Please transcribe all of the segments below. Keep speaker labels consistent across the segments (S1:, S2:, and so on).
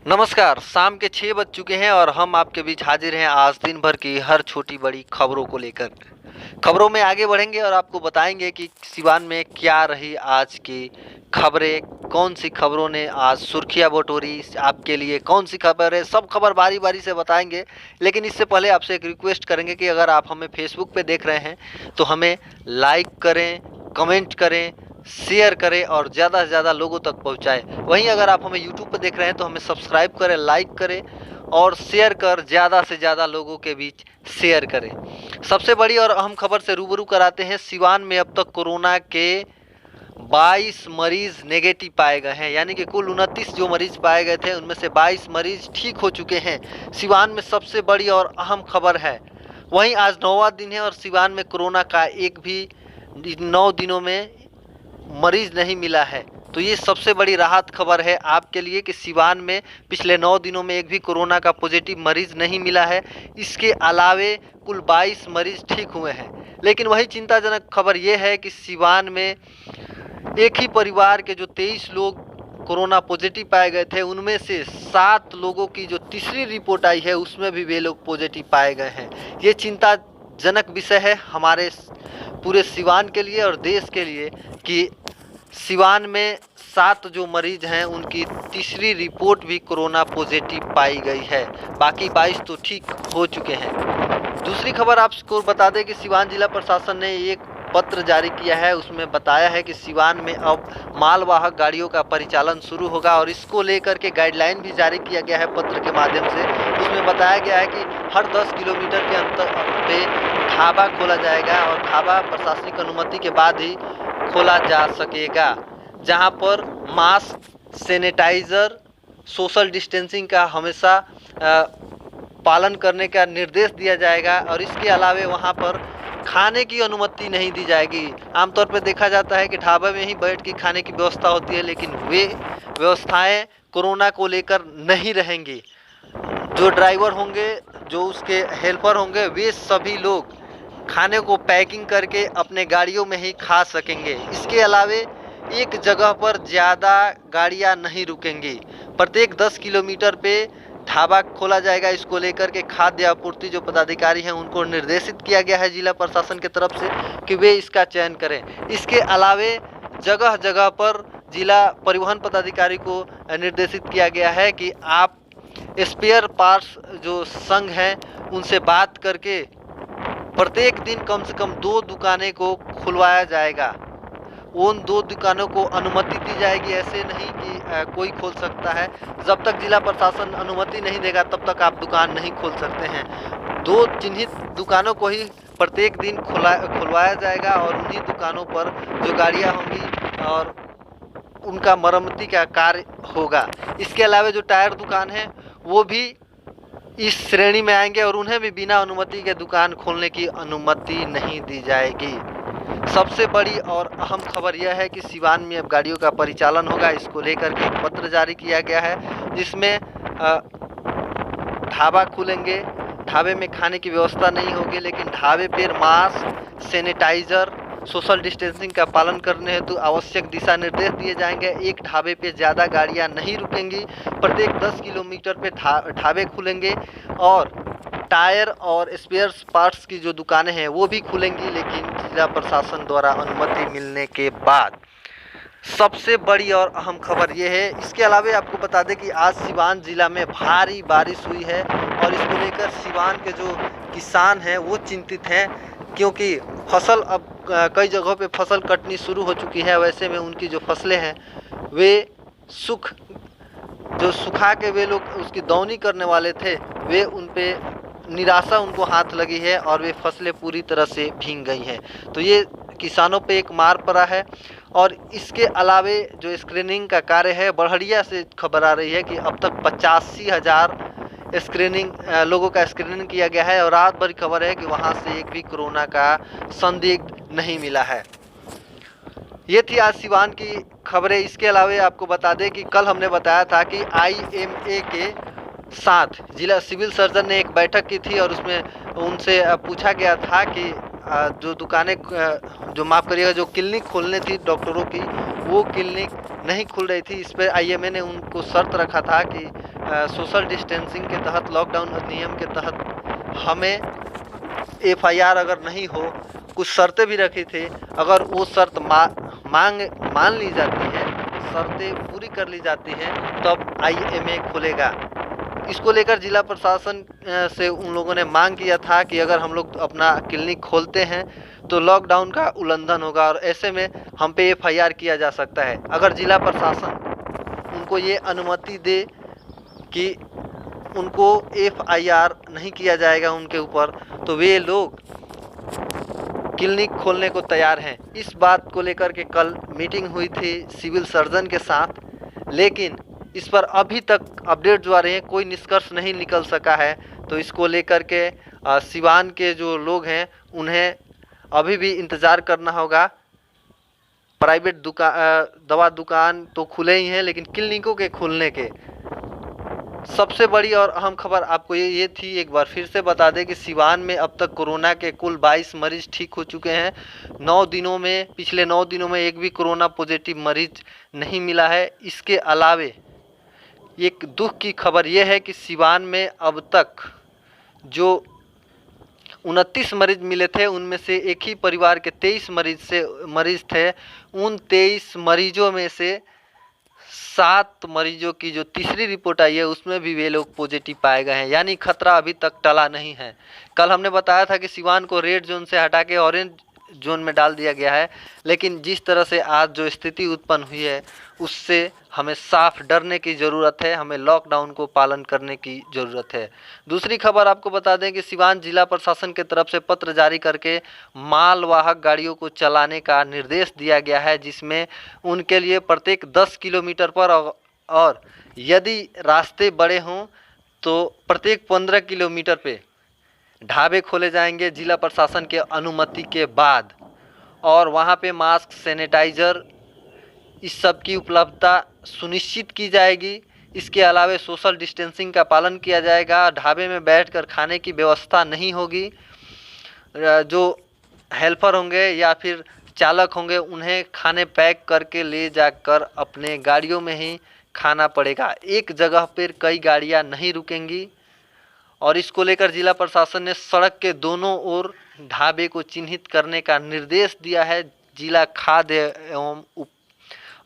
S1: नमस्कार। शाम के 6 बज चुके हैं और हम आपके बीच हाजिर हैं आज दिन भर की हर छोटी बड़ी खबरों को लेकर। खबरों में आगे बढ़ेंगे और आपको बताएंगे कि सिवान में क्या रही आज की खबरें, कौन सी खबरों ने आज सुर्खियां बटोरी, आपके लिए कौन सी खबर है, सब खबर बारी बारी से बताएंगे। लेकिन इससे पहले आपसे एक रिक्वेस्ट करेंगे कि अगर आप हमें फेसबुक पे देख रहे हैं तो हमें लाइक करें, कमेंट करें, शेयर करें और ज़्यादा से ज़्यादा लोगों तक पहुंचाएं। वहीं अगर आप हमें यूट्यूब पर देख रहे हैं तो हमें सब्सक्राइब करें, लाइक करें और शेयर कर ज़्यादा से ज़्यादा लोगों के बीच शेयर करें। सबसे बड़ी और अहम खबर से रूबरू कराते हैं। सिवान में अब तक कोरोना के 22 मरीज नेगेटिव पाए गए हैं, यानी कि कुल 29 जो मरीज पाए गए थे उनमें से 22 मरीज ठीक हो चुके हैं। सिवान में सबसे बड़ी और अहम खबर है। वहीं आज 9वां दिन है और सिवान में कोरोना का एक भी 9 दिनों में मरीज नहीं मिला है। तो ये सबसे बड़ी राहत खबर है आपके लिए कि सिवान में पिछले 9 दिनों में एक भी कोरोना का पॉजिटिव मरीज नहीं मिला है। इसके अलावे कुल 22 मरीज ठीक हुए हैं। लेकिन वही चिंताजनक खबर ये है कि सिवान में एक ही परिवार के जो 23 लोग कोरोना पॉजिटिव पाए गए थे उनमें से 7 लोगों की जो तीसरी रिपोर्ट आई है उसमें भी वे लोग पॉजिटिव पाए गए हैं। ये चिंताजनक विषय है हमारे पूरे सिवान के लिए और देश के लिए कि सिवान में 7 जो मरीज हैं उनकी तीसरी रिपोर्ट भी कोरोना पॉजिटिव पाई गई है। बाकी 22 तो ठीक हो चुके हैं। दूसरी खबर आपको बता दें कि सिवान जिला प्रशासन ने एक पत्र जारी किया है। उसमें बताया है कि सिवान में अब मालवाहक गाड़ियों का परिचालन शुरू होगा और इसको लेकर के गाइडलाइन भी जारी किया गया है पत्र के माध्यम से। उसमें बताया गया है कि हर 10 किलोमीटर के अंतर पे ढाबा खोला जाएगा और ढाबा प्रशासनिक अनुमति के बाद ही खोला जा सकेगा, जहां पर मास्क, सैनिटाइज़र, सोशल डिस्टेंसिंग का हमेशा पालन करने का निर्देश दिया जाएगा और इसके अलावे वहां पर खाने की अनुमति नहीं दी जाएगी। आमतौर पर देखा जाता है कि ढाबा में ही बैठ के खाने की व्यवस्था होती है, लेकिन वे व्यवस्थाएं कोरोना को लेकर नहीं रहेंगी। जो ड्राइवर होंगे, जो उसके हेल्पर होंगे, वे सभी लोग खाने को पैकिंग करके अपने गाड़ियों में ही खा सकेंगे। इसके अलावे एक जगह पर ज़्यादा गाड़ियां नहीं रुकेंगी। प्रत्येक 10 किलोमीटर पे ढाबा खोला जाएगा। इसको लेकर के खाद्य आपूर्ति जो पदाधिकारी हैं उनको निर्देशित किया गया है जिला प्रशासन की तरफ से कि वे इसका चयन करें। इसके अलावे जगह जगह पर जिला परिवहन पदाधिकारी को निर्देशित किया गया है कि आप स्पेयर पार्ट्स जो संघ हैं उनसे बात करके प्रत्येक दिन कम से कम 2 दुकानें को खुलवाया जाएगा। उन 2 दुकानों को अनुमति दी जाएगी, ऐसे नहीं कि कोई खोल सकता है। जब तक जिला प्रशासन अनुमति नहीं देगा तब तक आप दुकान नहीं खोल सकते हैं। 2 चिन्हित दुकानों को ही प्रत्येक दिन खुलवाया जाएगा और उन्हीं दुकानों पर जो गाड़ियां होंगी और उनका मरम्मती का कार्य होगा। इसके अलावा जो टायर दुकान है वो भी इस श्रेणी में आएंगे और उन्हें भी बिना अनुमति के दुकान खोलने की अनुमति नहीं दी जाएगी। सबसे बड़ी और अहम खबर यह है कि सिवान में अब गाड़ियों का परिचालन होगा। इसको लेकर के एक पत्र जारी किया गया है जिसमें ढाबा खुलेंगे। ढाबे में खाने की व्यवस्था नहीं होगी, लेकिन ढाबे पर मास्क, सैनिटाइज़र, सोशल डिस्टेंसिंग का पालन करने हेतु आवश्यक दिशा निर्देश दिए जाएंगे। एक ढाबे पे ज़्यादा गाड़ियां नहीं रुकेंगी। प्रत्येक 10 किलोमीटर पे ढाबे खुलेंगे और टायर और स्पेयर पार्ट्स की जो दुकानें हैं वो भी खुलेंगी, लेकिन जिला प्रशासन द्वारा अनुमति मिलने के बाद। सबसे बड़ी और अहम खबर ये है। इसके अलावा आपको बता दें कि आज सिवान ज़िला में भारी बारिश हुई है और इसको लेकर सिवान के जो किसान हैं वो चिंतित हैं, क्योंकि फसल अब कई जगहों पे फसल कटनी शुरू हो चुकी है। वैसे में उनकी जो फसलें हैं वे सुखा के वे लोग उसकी दौनी करने वाले थे, वे उन पे निराशा उनको हाथ लगी है और वे फसलें पूरी तरह से भीग गई हैं। तो ये किसानों पे एक मार पड़ा है। और इसके अलावे जो स्क्रीनिंग का कार्य है, बड़हरिया से खबर आ रही है कि अब तक 85,000 लोगों का स्क्रीनिंग किया गया है और रात भर खबर है कि वहां से एक भी कोरोना का संदिग्ध नहीं मिला है। ये थी आज सिवान की खबरें। इसके अलावा आपको बता दें कि कल हमने बताया था कि IMA के साथ जिला सिविल सर्जन ने एक बैठक की थी और उसमें उनसे पूछा गया था कि जो दुकानें जो माफ़ करिएगा जो क्लिनिक खोलने थी डॉक्टरों की, वो क्लिनिक नहीं खुल रही थी। इस पर आईएमए ने उनको शर्त रखा था कि सोशल डिस्टेंसिंग के तहत, लॉकडाउन अधिनियम के तहत हमें एफआईआर अगर नहीं हो, कुछ शर्तें भी रखी थी। अगर वो शर्त मान ली जाती है, शर्तें पूरी कर ली जाती हैं, तब आईएमए खुलेगा। इसको लेकर जिला प्रशासन से उन लोगों ने मांग किया था कि अगर हम लोग अपना क्लिनिक खोलते हैं तो लॉकडाउन का उल्लंघन होगा और ऐसे में हम पे एफआईआर किया जा सकता है। अगर जिला प्रशासन उनको ये अनुमति दे कि उनको एफआईआर नहीं किया जाएगा उनके ऊपर, तो वे लोग क्लिनिक खोलने को तैयार हैं। इस बात को लेकर के कल मीटिंग हुई थी सिविल सर्जन के साथ, लेकिन इस पर अभी तक अपडेट जो आ रहे हैं कोई निष्कर्ष नहीं निकल सका है। तो इसको लेकर के सिवान के जो लोग हैं उन्हें अभी भी इंतज़ार करना होगा। प्राइवेट दवा दुकान तो खुले ही हैं, लेकिन क्लिनिकों के खुलने के सबसे बड़ी और अहम खबर आपको ये थी, एक बार फिर से बता दें कि सिवान में अब तक कोरोना के कुल 22 मरीज ठीक हो चुके हैं। पिछले 9 दिनों में एक भी कोरोना पॉजिटिव मरीज नहीं मिला है। इसके अलावे एक दुख की खबर यह है कि सिवान में अब तक जो 29 मरीज मिले थे, उनमें से एक ही परिवार के 23 मरीज थे। उन 23 मरीजों में से 7 मरीजों की जो तीसरी रिपोर्ट आई है उसमें भी वे लोग पॉजिटिव पाए गए हैं, यानी खतरा अभी तक टला नहीं है। कल हमने बताया था कि सिवान को रेड जोन से हटा के ऑरेंज जोन में डाल दिया गया है, लेकिन जिस तरह से आज जो स्थिति उत्पन्न हुई है उससे हमें साफ डरने की ज़रूरत है। हमें लॉकडाउन को पालन करने की ज़रूरत है। दूसरी खबर आपको बता दें कि सिवान जिला प्रशासन की तरफ से पत्र जारी करके मालवाहक गाड़ियों को चलाने का निर्देश दिया गया है, जिसमें उनके लिए प्रत्येक 10 किलोमीटर पर और यदि रास्ते बड़े हों तो प्रत्येक 15 किलोमीटर पे ढाबे खोले जाएंगे जिला प्रशासन के अनुमति के बाद, और वहाँ पे मास्क, सैनिटाइज़र, इस सब की उपलब्धता सुनिश्चित की जाएगी। इसके अलावा सोशल डिस्टेंसिंग का पालन किया जाएगा। ढाबे में बैठकर खाने की व्यवस्था नहीं होगी। जो हेल्पर होंगे या फिर चालक होंगे उन्हें खाने पैक करके ले जाकर अपने गाड़ियों में ही खाना पड़ेगा। एक जगह पर कई गाड़ियाँ नहीं रुकेंगी। और इसको लेकर जिला प्रशासन ने सड़क के दोनों ओर ढाबे को चिन्हित करने का निर्देश दिया है जिला खाद्य एवं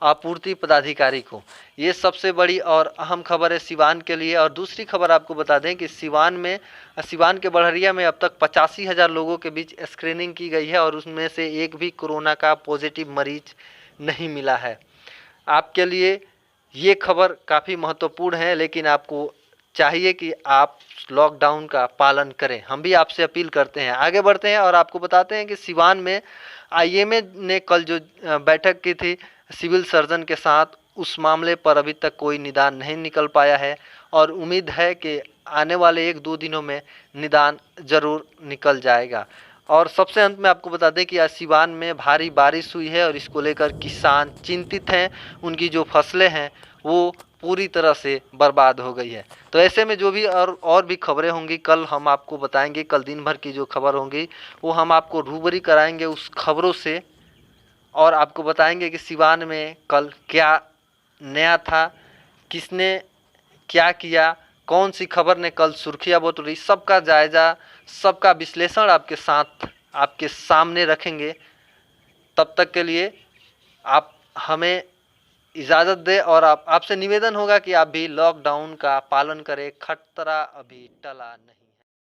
S1: आपूर्ति पदाधिकारी को। ये सबसे बड़ी और अहम खबर है सिवान के लिए। और दूसरी खबर आपको बता दें कि सिवान के बड़हरिया में अब तक 85,000 लोगों के बीच स्क्रीनिंग की गई है और उसमें से एक भी कोरोना का पॉजिटिव मरीज नहीं मिला है। आपके लिए ये खबर काफ़ी महत्वपूर्ण है, लेकिन आपको चाहिए कि आप लॉकडाउन का पालन करें। हम भी आपसे अपील करते हैं। आगे बढ़ते हैं और आपको बताते हैं कि सिवान में आईएमए ने कल जो बैठक की थी सिविल सर्जन के साथ, उस मामले पर अभी तक कोई निदान नहीं निकल पाया है और उम्मीद है कि आने वाले 1-2 दिनों में निदान ज़रूर निकल जाएगा। और सबसे अंत में आपको बता दें कि आज सिवान में भारी बारिश हुई है और इसको लेकर किसान चिंतित हैं। उनकी जो फसलें हैं वो पूरी तरह से बर्बाद हो गई है। तो ऐसे में जो भी और भी खबरें होंगी कल हम आपको बताएंगे। कल दिन भर की जो खबर होंगी वो हम आपको रूबरू कराएंगे उस खबरों से, और आपको बताएंगे कि सिवान में कल क्या नया था, किसने क्या किया, कौन सी खबर ने कल सुर्खियाँ बटोरी, सबका जायज़ा, सबका विश्लेषण आपके साथ आपके सामने रखेंगे। तब तक के लिए आप हमें इजाज़त दें और आपसे निवेदन होगा कि आप भी लॉकडाउन का पालन करें। खतरा अभी टला नहीं।